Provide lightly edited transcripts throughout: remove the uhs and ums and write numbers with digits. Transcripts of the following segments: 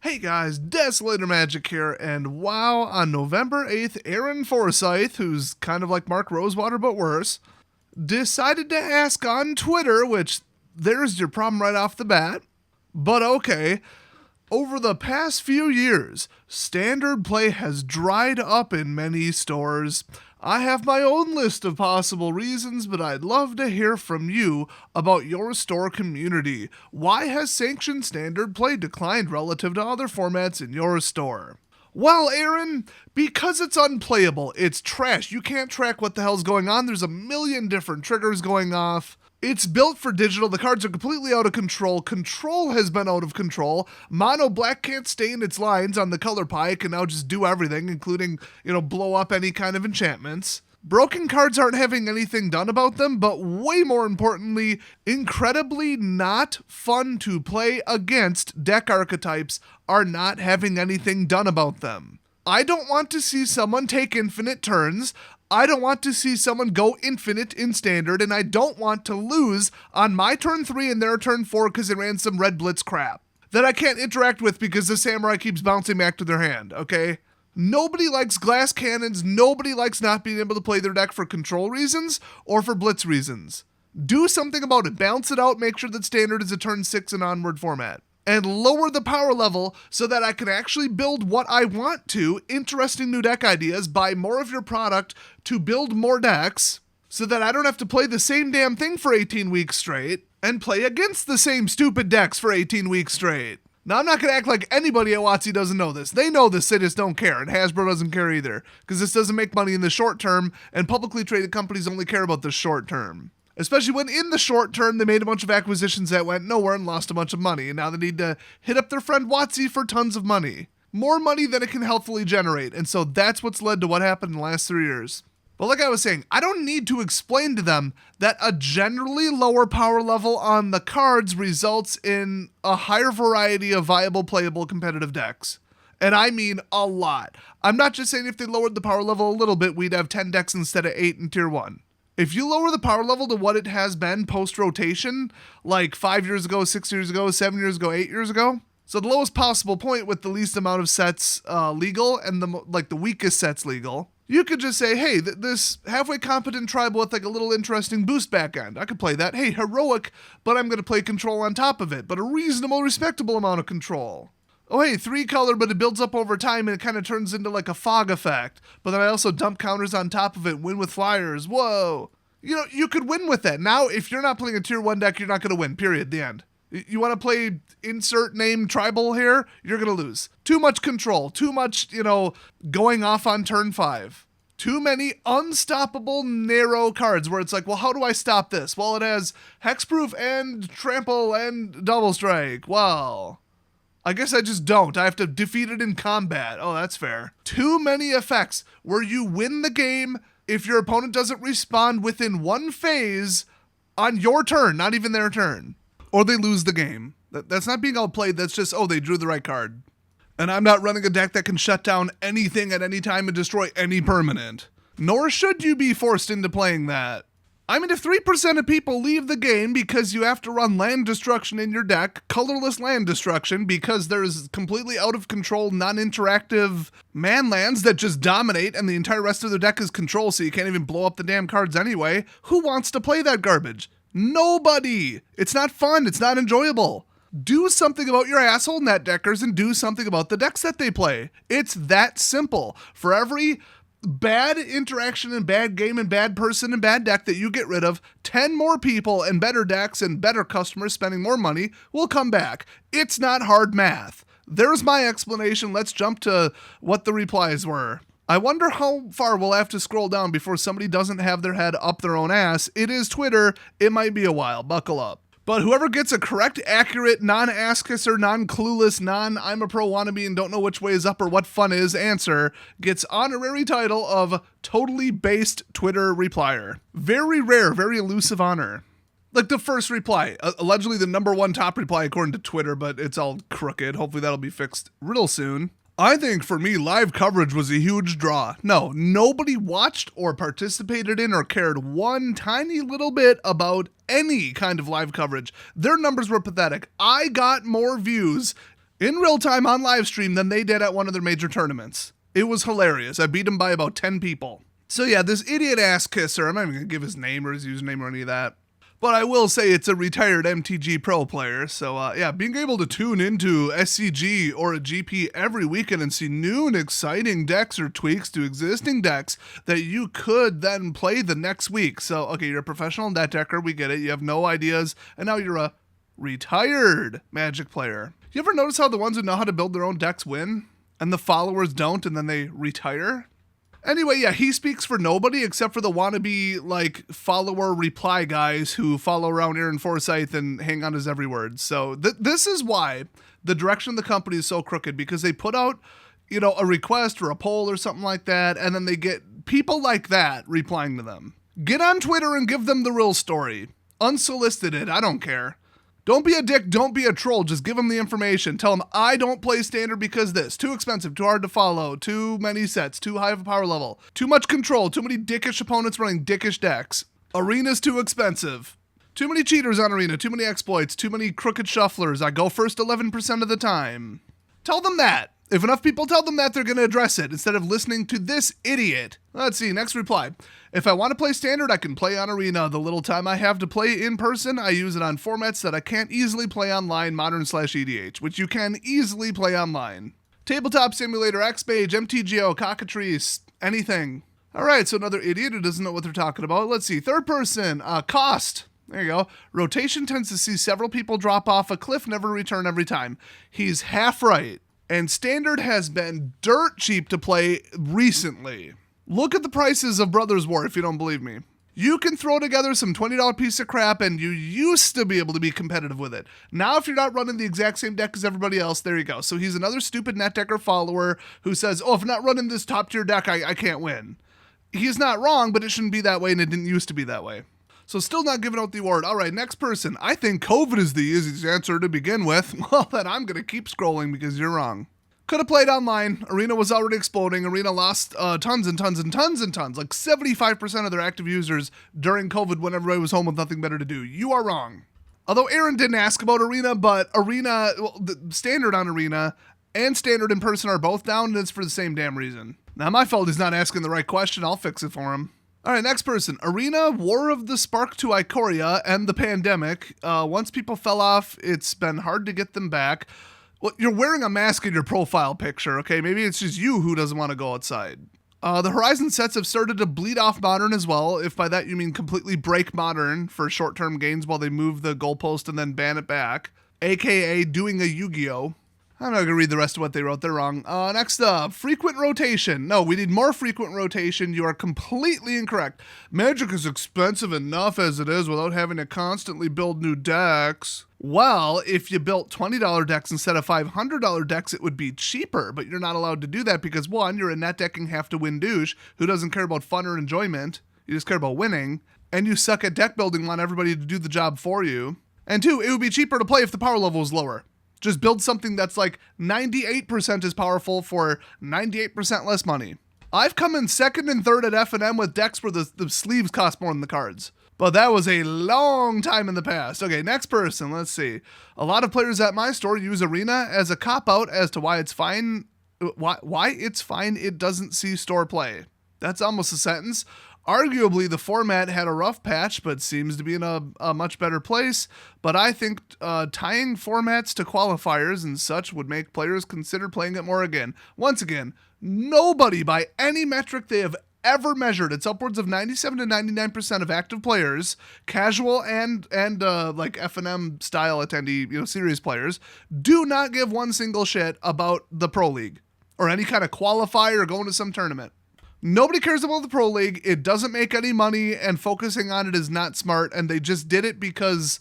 Hey guys, Desolator Magic here, and wow, on November 8th, Aaron Forsyth, who's kind of like Mark Rosewater but worse, decided to ask on Twitter, which there's your problem right off the bat, but okay. Over the past few years, standard play has dried up in many stores. I have my own list of possible reasons, but I'd love to hear from you about your store community. Why has sanctioned standard play declined relative to other formats in your store? Well, Aaron, because it's unplayable, it's trash. You can't track what the hell's going on. There's a million different triggers going off. It's built for digital. The cards are completely out of control. Control has been out of control. Mono black can't stay in its lines on the color pie. It can now just do everything, including, blow up any kind of enchantments. Broken cards aren't having anything done about them, but way more importantly, incredibly not fun to play against deck archetypes are not having anything done about them. I don't want to see someone take infinite turns. I don't want to see someone go infinite in standard, and I don't want to lose on my turn 3 and their turn 4 because they ran some red blitz crap that I can't interact with because the samurai keeps bouncing back to their hand, okay? Nobody likes glass cannons. Nobody likes not being able to play their deck for control reasons or for blitz reasons. Do something about it. Balance it out. Make sure that standard is a turn 6 and onward format. And lower the power level so that I can actually build what I want to, interesting new deck ideas, buy more of your product to build more decks so that I don't have to play the same damn thing for 18 weeks straight and play against the same stupid decks for 18 weeks straight. Now, I'm not going to act like anybody at WOTC doesn't know this. They know this, they just don't care, and Hasbro doesn't care either, because this doesn't make money in the short term, and publicly traded companies only care about the short term. Especially when in the short term, they made a bunch of acquisitions that went nowhere and lost a bunch of money. And now they need to hit up their friend WOTC for tons of money. More money than it can healthily generate. And so that's what's led to what happened in the last 3 years. But like I was saying, I don't need to explain to them that a generally lower power level on the cards results in a higher variety of viable, playable, competitive decks. And I mean a lot. I'm not just saying if they lowered the power level a little bit, we'd have 10 decks instead of 8 in tier 1. If you lower the power level to what it has been post-rotation, like 5 years ago, 6 years ago, 7 years ago, 8 years ago, so the lowest possible point with the least amount of sets legal and the weakest sets legal, you could just say, hey, this halfway competent tribal with like a little interesting boost back end. I could play that. Hey, heroic, but I'm going to play control on top of it, but a reasonable, respectable amount of control. Oh, hey, 3 color, but it builds up over time and it kind of turns into like a fog effect. But then I also dump counters on top of it, win with flyers. Whoa. You could win with that. Now, if you're not playing a tier 1 deck, you're not going to win, period, the end. You want to play insert name tribal here, you're going to lose. Too much control, too much, going off on turn 5. Too many unstoppable narrow cards where it's like, well, how do I stop this? Well, it has hexproof and trample and double strike. Well, I guess I just don't. I have to defeat it in combat. Oh, that's fair. Too many effects where you win the game if your opponent doesn't respond within one phase on your turn, not even their turn. Or they lose the game. That's not being outplayed. That's just, they drew the right card. And I'm not running a deck that can shut down anything at any time and destroy any permanent. Nor should you be forced into playing that. I mean, if 3% of people leave the game because you have to run land destruction in your deck, colorless land destruction, because there's completely out of control, non-interactive man lands that just dominate and the entire rest of the deck is control, so you can't even blow up the damn cards anyway, who wants to play that garbage? Nobody! It's not fun, it's not enjoyable. Do something about your asshole net deckers and do something about the decks that they play. It's that simple. For every bad interaction and bad game and bad person and bad deck that you get rid of, 10 more people and better decks and better customers spending more money will come back. It's not hard math. There's my explanation. Let's jump to what the replies were. I wonder how far we'll have to scroll down before somebody doesn't have their head up their own ass. It is Twitter. It might be a while. Buckle up. But whoever gets a correct, accurate, non-ass-kisser, non-clueless, non-I'm a pro wannabe and don't know which way is up or what fun is answer gets honorary title of totally based Twitter replier. Very rare, very elusive honor. Like the first reply, allegedly the number 1 top reply according to Twitter, but it's all crooked. Hopefully that'll be fixed real soon. I think for me, live coverage was a huge draw. No, nobody watched or participated in or cared one tiny little bit about any kind of live coverage. Their numbers were pathetic. I got more views in real time on live stream than they did at one of their major tournaments. It was hilarious. I beat him by about 10 people. So yeah, this idiot ass kisser, I'm not even going to give his name or his username or any of that. But I will say it's a retired MTG Pro player. So yeah, being able to tune into SCG or a GP every weekend and see new and exciting decks or tweaks to existing decks that you could then play the next week. So, okay, you're a professional net decker, we get it. You have no ideas, and now you're a retired Magic player. You ever notice how the ones who know how to build their own decks win? And the followers don't, and then they retire? Anyway, yeah, he speaks for nobody except for the wannabe, like, follower reply guys who follow around Aaron Forsythe and hang on his every word. So this is why the direction of the company is so crooked, because they put out, you know, a request or a poll or something like that, and then they get people like that replying to them. Get on Twitter and give them the real story. Unsolicited, I don't care. Don't be a dick, don't be a troll, just give them the information. Tell them, I don't play standard because this. Too expensive, too hard to follow, too many sets, too high of a power level, too much control, too many dickish opponents running dickish decks. Arena's too expensive. Too many cheaters on Arena, too many exploits, too many crooked shufflers. I go first 11% of the time. Tell them that. If enough people tell them that, they're going to address it instead of listening to this idiot. Let's see, next reply. If I want to play standard, I can play on Arena. The little time I have to play in person, I use it on formats that I can't easily play online, Modern/EDH, which you can easily play online. Tabletop Simulator, X-Mage, MTGO, Cockatrice, anything. All right, so another idiot who doesn't know what they're talking about. Let's see, third person, cost. There you go. Rotation tends to see several people drop off a cliff, never return every time. He's half right. And standard has been dirt cheap to play recently. Look at the prices of Brothers War if you don't believe me. You can throw together some $20 piece of crap and you used to be able to be competitive with it. Now if you're not running the exact same deck as everybody else, there you go. So he's another stupid NetDecker follower who says, oh, if I'm not running this top tier deck, I can't win. He's not wrong, but it shouldn't be that way and it didn't used to be that way. So still not giving out the award. All right, next person. I think COVID is the easiest answer to begin with. Well, then I'm going to keep scrolling because you're wrong. Could have played online. Arena was already exploding. Arena lost tons and tons and tons and tons. Like 75% of their active users during COVID when everybody was home with nothing better to do. You are wrong. Although Aaron didn't ask about Arena, but Arena, well, the standard on Arena and standard in person are both down, and it's for the same damn reason. Now, my fault he's not asking the right question. I'll fix it for him. All right, next person. Arena, War of the Spark to Ikoria, and the pandemic. Once people fell off, it's been hard to get them back. Well, you're wearing a mask in your profile picture, okay? Maybe it's just you who doesn't want to go outside. The Horizon sets have started to bleed off Modern as well, if by that you mean completely break Modern for short-term gains while they move the goalpost and then ban it back, aka doing a Yu-Gi-Oh! I'm not going to read the rest of what they wrote. They're wrong. Next up, frequent rotation. No, we need more frequent rotation. You are completely incorrect. Magic is expensive enough as it is without having to constantly build new decks. Well, if you built $20 decks instead of $500 decks, it would be cheaper, but you're not allowed to do that because, one, you're a net decking have-to-win douche who doesn't care about fun or enjoyment. You just care about winning. And you suck at deck building, want everybody to do the job for you. And two, it would be cheaper to play if the power level was lower. Just build something that's like 98% as powerful for 98% less money. I've come in second and third at F&M with decks where the sleeves cost more than the cards. But that was a long time in the past. Okay, next person, let's see. A lot of players at my store use Arena as a cop-out as to why it's fine. Why it's fine it doesn't see store play. That's almost a sentence. Arguably, the format had a rough patch, but seems to be in a much better place. But I think tying formats to qualifiers and such would make players consider playing it more again. Once again, nobody by any metric they have ever measured, it's upwards of 97 to 99% of active players, casual and like F&M style attendee, serious players, do not give one single shit about the Pro League or any kind of qualifier or going to some tournament. Nobody cares about the Pro League. It doesn't make any money, and focusing on it is not smart, and they just did it because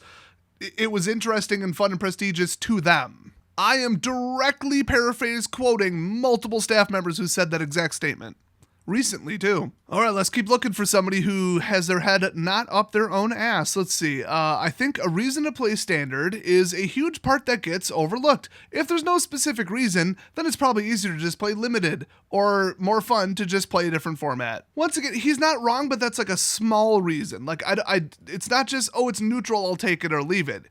it was interesting and fun and prestigious to them. I am directly quoting multiple staff members who said that exact statement. Recently, too. All right, let's keep looking for somebody who has their head not up their own ass. Let's see. I think a reason to play standard is a huge part that gets overlooked. If there's no specific reason, then it's probably easier to just play limited or more fun to just play a different format. Once again, he's not wrong, but that's like a small reason. Like, it's not just, oh, it's neutral, I'll take it or leave it.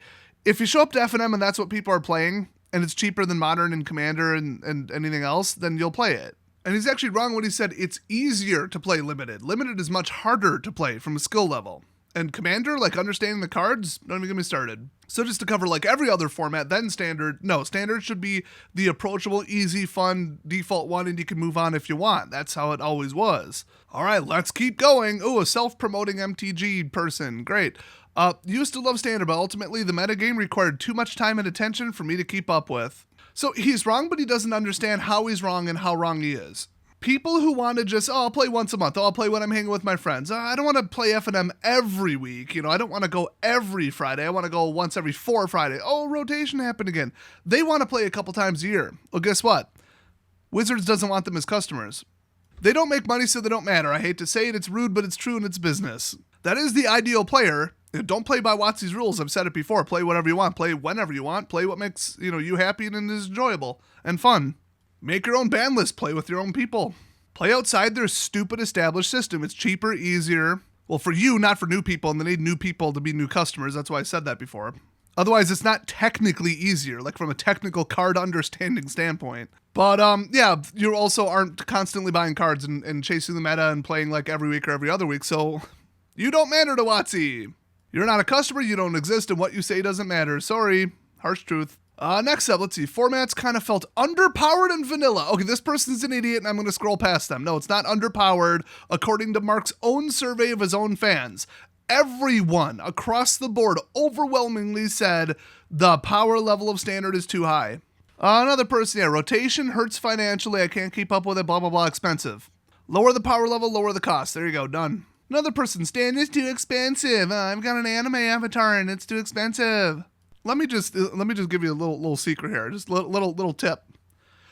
If you show up to F&M and that's what people are playing, and it's cheaper than Modern and Commander and anything else, then you'll play it. And he's actually wrong when he said it's easier to play Limited. Limited is much harder to play from a skill level. And Commander, like understanding the cards, don't even get me started. So just to cover like every other format, then Standard. No, Standard should be the approachable, easy, fun, default one, and you can move on if you want. That's how it always was. All right, let's keep going. Ooh, a self-promoting MTG person. Great. Used to love Standard, but ultimately the metagame required too much time and attention for me to keep up with. So he's wrong, but he doesn't understand how he's wrong and how wrong he is. People who want to just, I'll play once a month. I'll play when I'm hanging with my friends. I don't want to play F&M every week. I don't want to go every Friday. I want to go once every 4 Friday. Oh, rotation happened again. They want to play a couple times a year. Well, guess what? Wizards doesn't want them as customers. They don't make money, so they don't matter. I hate to say it. It's rude, but it's true, and it's business. That is the ideal player. Don't play by WOTC's rules. I've said it before. Play whatever you want. Play whenever you want. Play what makes you happy and is enjoyable and fun. Make your own ban list. Play with your own people. Play outside their stupid established system. It's cheaper, easier. Well, for you, not for new people, and they need new people to be new customers. That's why I said that before. Otherwise, it's not technically easier, like from a technical card understanding standpoint. But yeah, you also aren't constantly buying cards and chasing the meta and playing like every week or every other week. So you don't matter to WOTC. You're not a customer, you don't exist, and what you say doesn't matter. Sorry, harsh truth. Next up, let's see. Formats kind of felt underpowered and vanilla. Okay, this person's an idiot, and I'm going to scroll past them. No, it's not underpowered, according to Mark's own survey of his own fans. Everyone across the board overwhelmingly said the power level of Standard is too high. Another person, yeah, rotation hurts financially. I can't keep up with it, blah, blah, blah, expensive. Lower the power level, lower the cost. There you go, done. Another person, Standard is too expensive. I've got an anime avatar and it's too expensive. Let me just give you a little secret here. Just a little tip.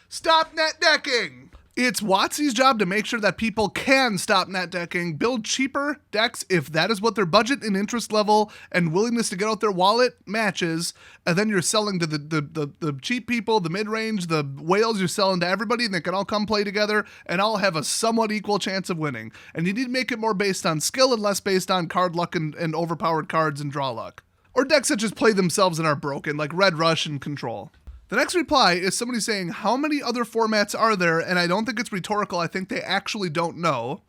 Stop net decking. It's WOTC's job to make sure that people can stop net decking, build cheaper decks if that is what their budget and interest level and willingness to get out their wallet matches, and then you're selling to the cheap people, the mid-range, the whales, you're selling to everybody, and they can all come play together and all have a somewhat equal chance of winning. And you need to make it more based on skill and less based on card luck and overpowered cards and draw luck. Or decks that just play themselves and are broken, like Red Rush and Control. The next reply is somebody saying, how many other formats are there? And I don't think it's rhetorical. I think they actually don't know.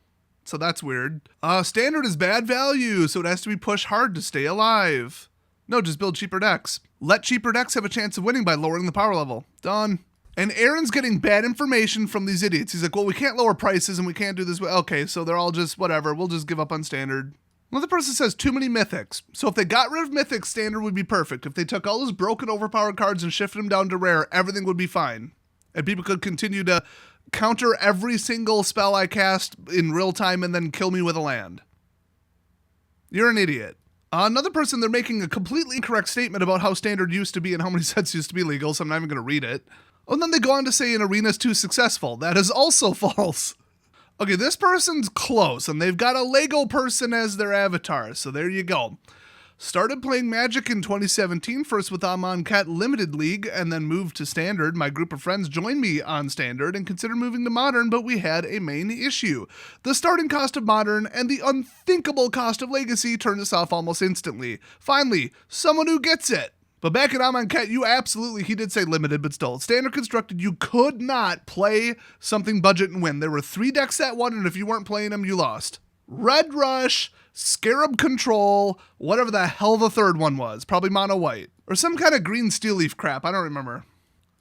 So that's weird. Standard is bad value, so it has to be pushed hard to stay alive. No, just build cheaper decks. Let cheaper decks have a chance of winning by lowering the power level. Done. And Aaron's getting bad information from these idiots. He's like, well, we can't lower prices and we can't do this. Okay, so they're all just whatever. We'll just give up on Standard. Another person says too many mythics. So if they got rid of mythics, Standard would be perfect. If they took all those broken overpowered cards and shifted them down to rare, everything would be fine. And people could continue to counter every single spell I cast in real time and then kill me with a land. You're an idiot. Another person, they're making a completely incorrect statement about how Standard used to be and how many sets used to be legal, so I'm not even going to read it. And then they go on to say an arena's too successful. That is also false. Okay, this person's close, and they've got a Lego person as their avatar, so there you go. Started playing Magic in 2017, first with Amonkhet Limited League, and then moved to Standard. My group of friends joined me on Standard and considered moving to Modern, but we had a main issue. The starting cost of Modern and the unthinkable cost of Legacy turned us off almost instantly. Finally, someone who gets it. But back at Amonkhet, he did say limited, but still, Standard constructed, you could not play something budget and win. There were 3 decks that won, and if you weren't playing them, you lost. Red Rush, Scarab Control, whatever the hell the third one was, probably Mono White, or some kind of green steel leaf crap, I don't remember.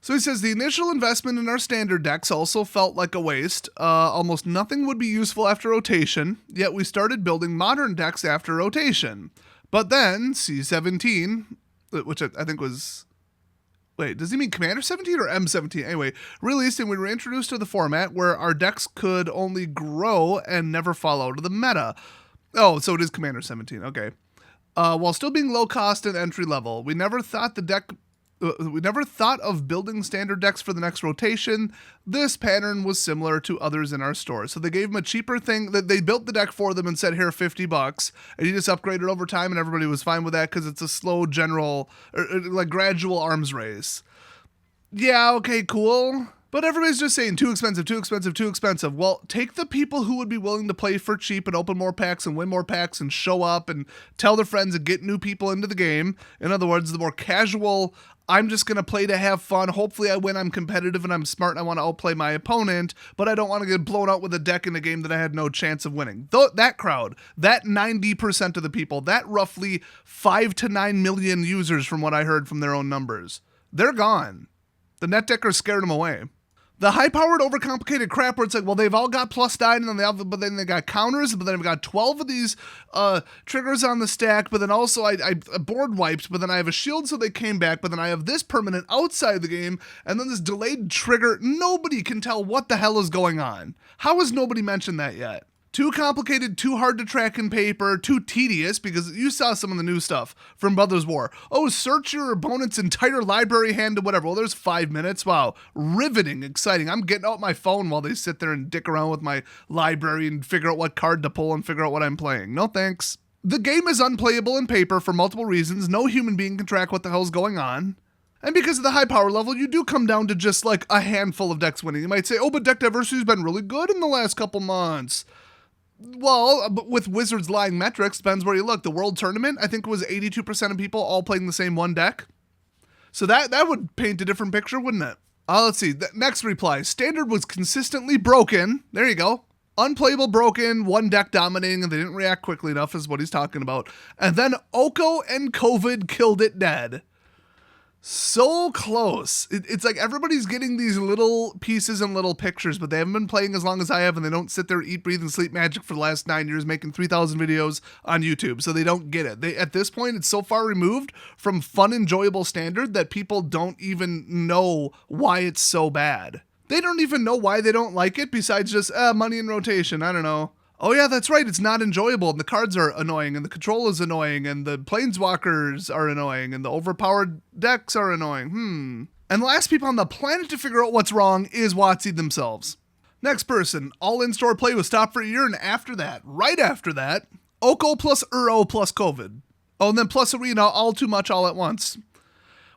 So he says, the initial investment in our Standard decks also felt like a waste. Almost nothing would be useful after rotation, yet we started building Modern decks after rotation. But then, C17... which I think was, wait, does he mean Commander 17 or M17? Anyway, released and we were introduced to the format where our decks could only grow and never fall out of the meta. Oh, so it is Commander 17, okay. While still being low cost and entry level, we never thought of building Standard decks for the next rotation. This pattern was similar to others in our store. So they gave them a cheaper thing that they built the deck for them and said, here, $50. And you just upgraded over time and everybody was fine with that because it's a slow general, like gradual arms race. Yeah, okay, cool. But everybody's just saying too expensive, too expensive, too expensive. Well, take the people who would be willing to play for cheap and open more packs and win more packs and show up and tell their friends and get new people into the game. In other words, the more casual, I'm just going to play to have fun. Hopefully I win. I'm competitive and I'm smart and I want to outplay my opponent, but I don't want to get blown out with a deck in a game that I had no chance of winning. That crowd, that 90% of the people, that roughly 5 to 9 million users from what I heard from their own numbers, they're gone. The net deckers scared them away. The high-powered, overcomplicated crap where it's like, well, they've all got +9, and then they got counters, but then I've got 12 of these triggers on the stack, but then also I board wiped, but then I have a shield so they came back, but then I have this permanent outside the game, and then this delayed trigger. Nobody can tell what the hell is going on. How has nobody mentioned that yet? Too complicated, too hard to track in paper, too tedious, because you saw some of the new stuff from Brothers War. Oh, search your opponent's entire library hand to whatever. Well, there's 5 minutes. Wow. Riveting, exciting. I'm getting out my phone while they sit there and dick around with my library and figure out what card to pull and figure out what I'm playing. No thanks. The game is unplayable in paper for multiple reasons. No human being can track what the hell's going on. And because of the high power level, you do come down to just like a handful of decks winning. You might say, oh, but deck diversity's been really good in the last couple months. Well, with Wizards lying metrics, depends where you look. The World Tournament, I think it was 82% of people all playing the same one deck. So that would paint a different picture, wouldn't it? Let's see. The next reply. Standard was consistently broken. There you go. Unplayable, broken, one deck dominating, and they didn't react quickly enough is what he's talking about. And then Oko and COVID killed it dead. So close. It's like everybody's getting these little pieces and little pictures, but they haven't been playing as long as I have, and they don't sit there, eat, breathe, and sleep Magic for the last 9 years, making 3,000 videos on YouTube, so they don't get it. At this point, it's so far removed from fun, enjoyable Standard that people don't even know why it's so bad. They don't even know why they don't like it, besides just, money in rotation, I don't know. Oh yeah, that's right, it's not enjoyable, and the cards are annoying, and the control is annoying, and the planeswalkers are annoying, and the overpowered decks are annoying, And the last people on the planet to figure out what's wrong is WOTC themselves. Next person, all in-store play was stopped for a year, and after that, right after that, Oko plus Uro plus COVID. Oh, and then plus Arena, all too much all at once.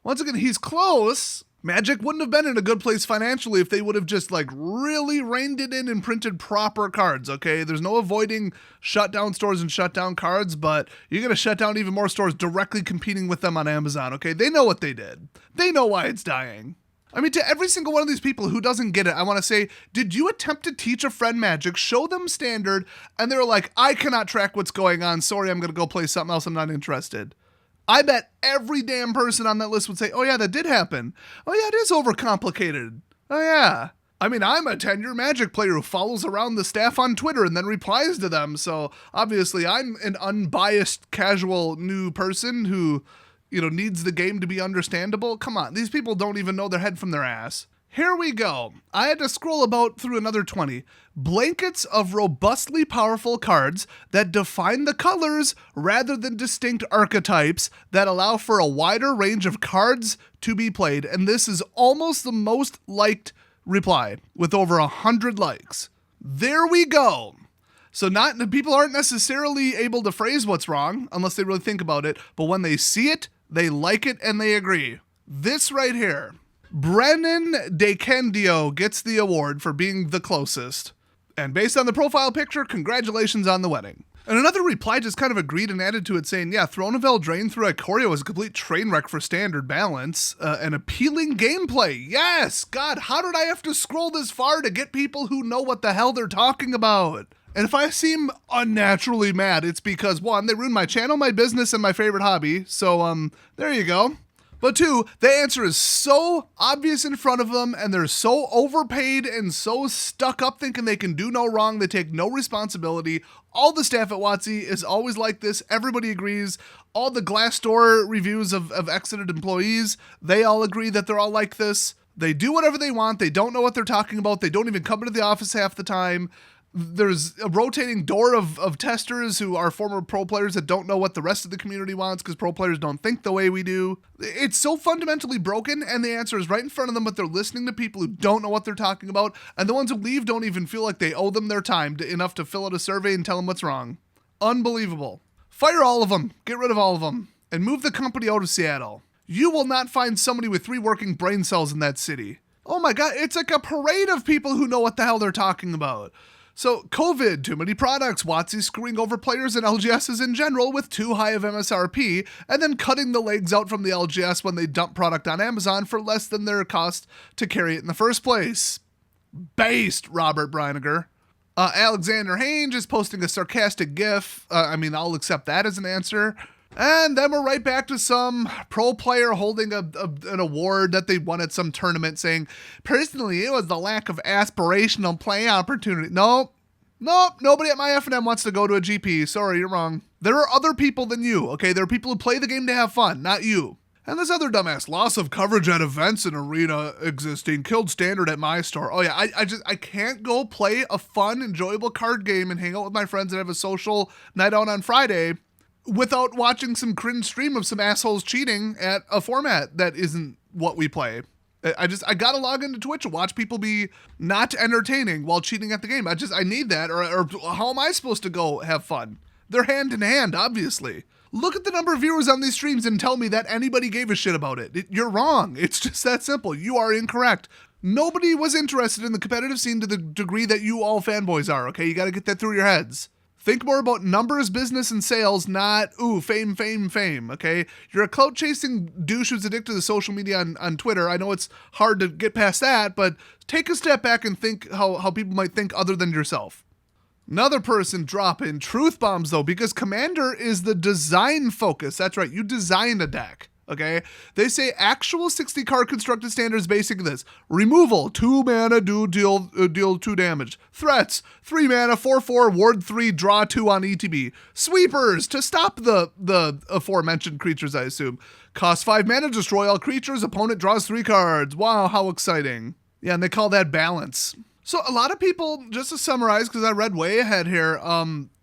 Once again, he's close. Magic wouldn't have been in a good place financially if they would have just like really reined it in and printed proper cards, okay? There's no avoiding shutdown stores and shutdown cards, but you're going to shut down even more stores directly competing with them on Amazon, okay? They know what they did. They know why it's dying. I mean, to every single one of these people who doesn't get it, I want to say, did you attempt to teach a friend Magic, show them Standard, and they were like, I cannot track what's going on. Sorry, I'm going to go play something else. I'm not interested. I bet every damn person on that list would say, oh yeah, that did happen. Oh yeah, it is overcomplicated. Oh yeah. I mean, I'm a 10-year Magic player who follows around the staff on Twitter and then replies to them. So obviously I'm an unbiased, casual new person who, needs the game to be understandable. Come on, these people don't even know their head from their ass. Here we go. I had to scroll about through another 20. Blankets of robustly powerful cards that define the colors rather than distinct archetypes that allow for a wider range of cards to be played. And this is almost the most liked reply with over 100 likes. There we go. So people aren't necessarily able to phrase what's wrong unless they really think about it. But when they see it, they like it and they agree. This right here. Brennan DeCandio gets the award for being the closest. And based on the profile picture, congratulations on the wedding. And another reply just kind of agreed and added to it saying, yeah, Throne of Eldraine through Ikoria was a complete train wreck for Standard balance. And appealing gameplay. Yes! God, how did I have to scroll this far to get people who know what the hell they're talking about? And if I seem unnaturally mad, it's because, one, they ruined my channel, my business, and my favorite hobby. So, there you go. But two, the answer is so obvious in front of them, and they're so overpaid and so stuck up thinking they can do no wrong, they take no responsibility. All the staff at WOTC is always like this. Everybody agrees. All the Glassdoor reviews of exited employees, they all agree that they're all like this. They do whatever they want. They don't know what they're talking about. They don't even come into the office half the time. There's a rotating door of testers who are former pro players that don't know what the rest of the community wants because pro players don't think the way we do. It's so fundamentally broken, and the answer is right in front of them, but they're listening to people who don't know what they're talking about, and the ones who leave don't even feel like they owe them their time enough to fill out a survey and tell them what's wrong. Unbelievable. Fire all of them. Get rid of all of them. And move the company out of Seattle. You will not find somebody with 3 working brain cells in that city. Oh my God, it's like a parade of people who know what the hell they're talking about. So, COVID, too many products, WOTC screwing over players and LGSs in general with too high of MSRP, and then cutting the legs out from the LGS when they dump product on Amazon for less than their cost to carry it in the first place. Based, Robert Breiniger. Alexander Hange is posting a sarcastic gif. I'll accept that as an answer. And then we're right back to some pro player holding an award that they won at some tournament saying, personally, it was the lack of aspirational play opportunity. Nope, nobody at my F&M wants to go to a GP. Sorry, you're wrong. There are other people than you, okay? There are people who play the game to have fun, not you. And this other dumbass, loss of coverage at events and arena existing, killed standard at my store. Oh yeah, I can't go play a fun, enjoyable card game and hang out with my friends and have a social night out on Friday without watching some cringe stream of some assholes cheating at a format that isn't what we play. I gotta log into Twitch and watch people be not entertaining while cheating at the game. I need that, or how am I supposed to go have fun? They're hand in hand, obviously. Look at the number of viewers on these streams and tell me that anybody gave a shit about it. You're wrong. It's just that simple. You are incorrect. Nobody was interested in the competitive scene to the degree that you all fanboys are, okay? You gotta get that through your heads. Think more about numbers, business, and sales, not, fame, okay? You're a clout-chasing douche who's addicted to social media on Twitter. I know it's hard to get past that, but take a step back and think how people might think other than yourself. Another person dropping truth bombs, though, because Commander is the design focus. That's right, you design a deck. Okay, they say actual 60 card constructed standards basic this. Removal, 2 mana, deal 2 damage. Threats, 3 mana, 4/4, ward 3, draw 2 on ETB. Sweepers, to stop the aforementioned creatures, I assume. Cost 5 mana, destroy all creatures, opponent draws 3 cards. Wow, how exciting. Yeah, and they call that balance. So a lot of people, just to summarize, because I read way ahead here,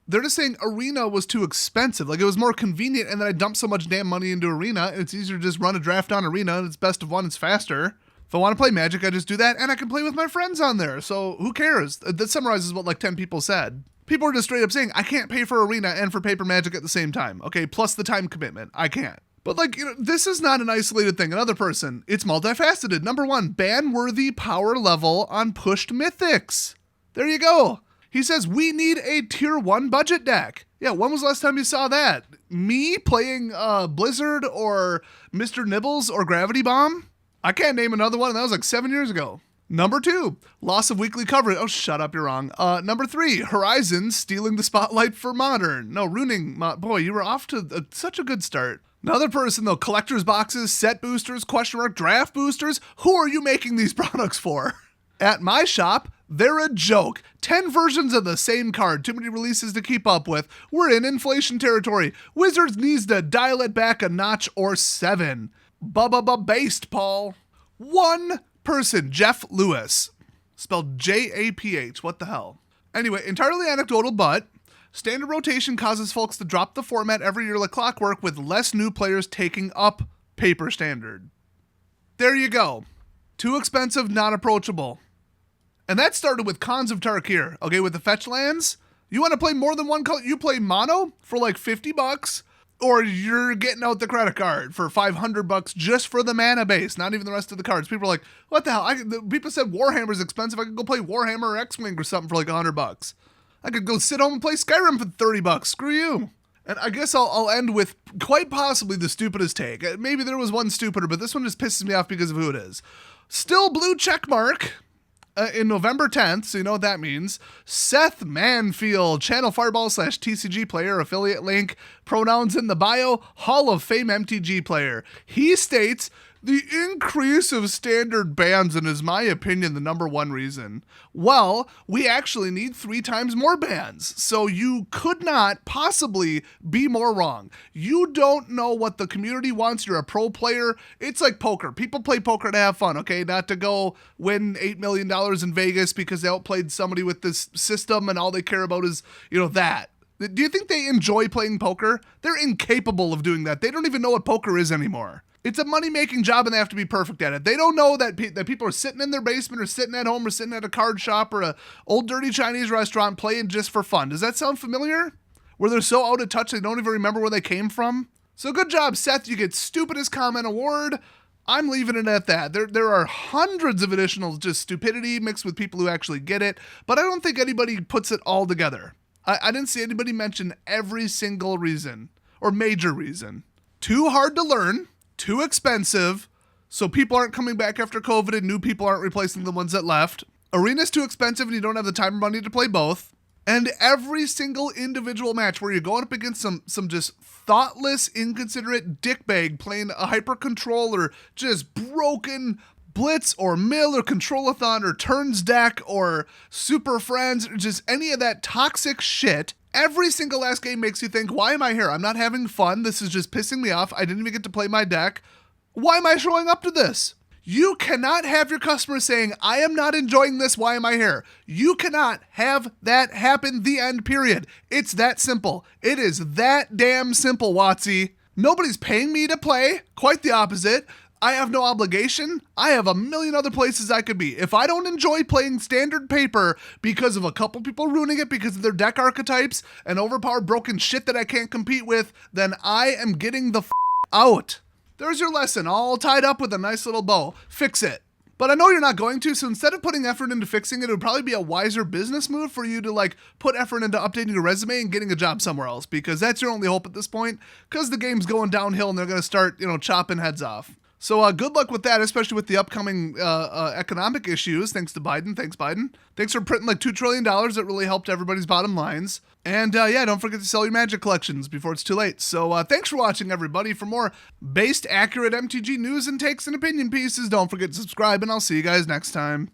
they're just saying Arena was too expensive. Like, it was more convenient, and then I dumped so much damn money into Arena, it's easier to just run a draft on Arena, and it's best of one, it's faster. If I want to play Magic, I just do that, and I can play with my friends on there, so who cares? That summarizes what, 10 people said. People are just straight up saying, I can't pay for Arena and for Paper Magic at the same time. Okay, plus the time commitment. I can't. But, this is not an isolated thing. Another person, it's multifaceted. Number 1, ban-worthy power level on pushed Mythics. There you go. He says, we need a tier 1 budget deck. Yeah, when was the last time you saw that? Me playing Blizzard or Mr. Nibbles or Gravity Bomb? I can't name another one, and that was 7 years ago. Number 2, loss of weekly coverage. Oh, shut up, you're wrong. Number 3, Horizon stealing the spotlight for Modern. No, ruining, boy, you were off to such a good start. Another person, though, collector's boxes, set boosters, draft boosters. Who are you making these products for? At my shop, they're a joke. 10 versions of the same card, too many releases to keep up with. We're in inflation territory. Wizards needs to dial it back a notch or 7. Based, Paul. One person, Jeff Lewis. Spelled J-A-P-H, what the hell? Anyway, entirely anecdotal, but standard rotation causes folks to drop the format every year like clockwork with less new players taking up paper standard. There you go. Too expensive, not approachable. And that started with Khans of Tarkir, okay, with the fetch lands. You want to play more than one color? You play mono for $50, or you're getting out the credit card for $500 just for the mana base, not even the rest of the cards. People are like, what the hell? People said Warhammer's expensive. I could go play Warhammer or X-Wing or something for $100. I could go sit home and play Skyrim for $30. Screw you. And I guess I'll end with quite possibly the stupidest take. Maybe there was one stupider, but this one just pisses me off because of who it is. Still blue checkmark. In November 10th, so you know what that means. Seth Manfield, Channel Fireball / TCG player, affiliate link, pronouns in the bio, Hall of Fame MTG player. He states, the increase of standard bans, and is my opinion the number one reason. Well, we actually need 3 times more bans, so you could not possibly be more wrong. You don't know what the community wants. You're a pro player. It's like poker. People play poker to have fun, okay? Not to go win $8 million in Vegas because they outplayed somebody with this system and all they care about is, that. Do you think they enjoy playing poker? They're incapable of doing that. They don't even know what poker is anymore. It's a money-making job, and they have to be perfect at it. They don't know that people are sitting in their basement or sitting at home or sitting at a card shop or a old dirty Chinese restaurant playing just for fun. Does that sound familiar? Where they're so out of touch they don't even remember where they came from? So good job, Seth. You get Stupidest Comment Award. I'm leaving it at that. There are hundreds of additional just stupidity mixed with people who actually get it, but I don't think anybody puts it all together. I didn't see anybody mention every single reason, or major reason. Too hard to learn, too expensive, so people aren't coming back after COVID and new people aren't replacing the ones that left. Arena's too expensive and you don't have the time or money to play both. And every single individual match where you're going up against some just thoughtless, inconsiderate dickbag playing a hyper controller, just broken blitz or mill or control-a-thon or turns deck or super friends, or just any of that toxic shit. Every single last game makes you think, why am I here? I'm not having fun. This is just pissing me off. I didn't even get to play my deck. Why am I showing up to this? You cannot have your customers saying, I am not enjoying this, why am I here? You cannot have that happen, the end, period. It's that simple. It is that damn simple, WOTC. Nobody's paying me to play. Quite the opposite. I have no obligation. I have a million other places I could be. If I don't enjoy playing standard paper because of a couple people ruining it because of their deck archetypes and overpowered broken shit that I can't compete with, then I am getting the out. There's your lesson, all tied up with a nice little bow. Fix it. But I know you're not going to, so instead of putting effort into fixing it, it would probably be a wiser business move for you to put effort into updating your resume and getting a job somewhere else, because that's your only hope at this point, because the game's going downhill and they're going to start, chopping heads off. So good luck with that, especially with the upcoming economic issues. Thanks to Biden. Thanks, Biden. Thanks for printing $2 trillion. That really helped everybody's bottom lines. And don't forget to sell your Magic collections before it's too late. So thanks for watching, everybody. For more based, accurate MTG news and takes and opinion pieces, don't forget to subscribe, and I'll see you guys next time.